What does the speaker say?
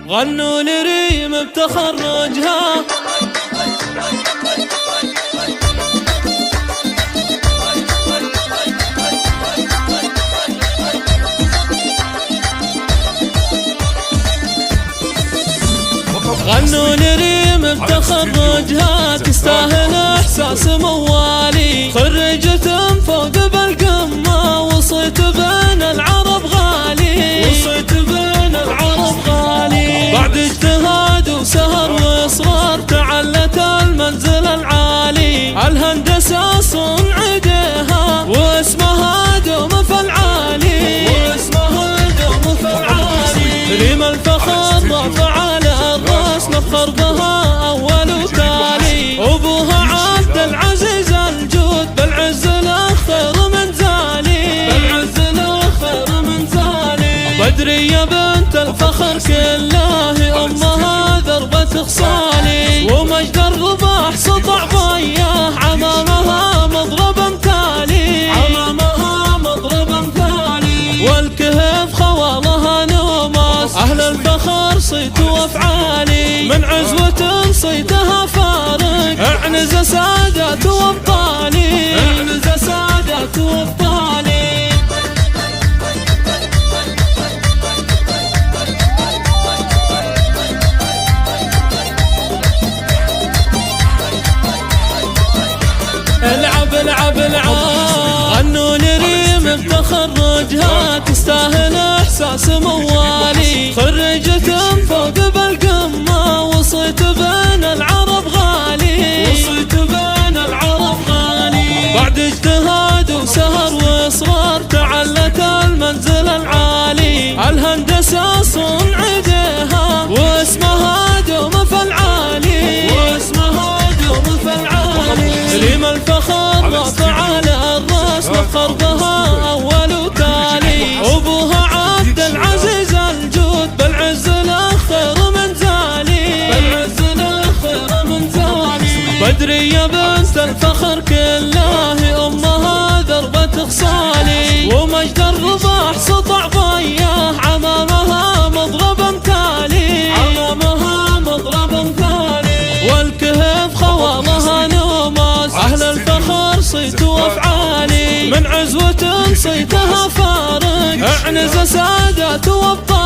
غنوا لريم بتخرجها. غنوا لريم بتخرجها، تستاهل احساس موالي، خرجت فوق بالقمة وصيت بين العرب غالي، وصيت بين العرب غالي. بعد اجتهاد وسهر واصرار تعلت المنزل العالي، الهندسة صنع ايديها واسمها دوم في العالي، واسمها دوم في العالي. ريم الفخر رافع على الراس، نفخر بها اول وتالي، ابوها عبد العزيز الجود، بالعز له خير من زالي، بالعز له خير من زالي. بدرية بنت الفخر كله، امها ذربة خصالي، ومجد الرباح سطع ضياه، عمامها مضرب امثالي، عمامها مضرب امثالي. والكهف خوالها نوماس، اهل الفخر صيت وافعالي، من عزوة صيتها فارق، اعنز سادات وابطالي، اعنز سادات وابطالي. العب العب العب. غنوا لريم بتخرجها، تستاهل احساس موالي، خرجت فوق بالقمة وصيت بين العرب غالي، وصيت بين العرب غالي. بعد اجتهاد وسهر واصرار تعلت المنزل العالي، الهندسة صنع ايديها واسمها دوم في العالي، واسمها دوم في العالي. ريم الفخر رافع على الراس، نفخر بها اول وتالي، ابوها عبد العزيز الجود، بالعز له خير من زالي، بالعز له خير من زالي. بدرية بنت الفخر كله، امها ذربة خصالي، ومجد الرباح سطع ضياه، عمامها مضرب امثالي، عمامها مضرب امثالي. والكهف خوالها نوماس، اهل الفخر صيت وافعالي، من عزوة صيتها فارق، اعنز سادات وابطال.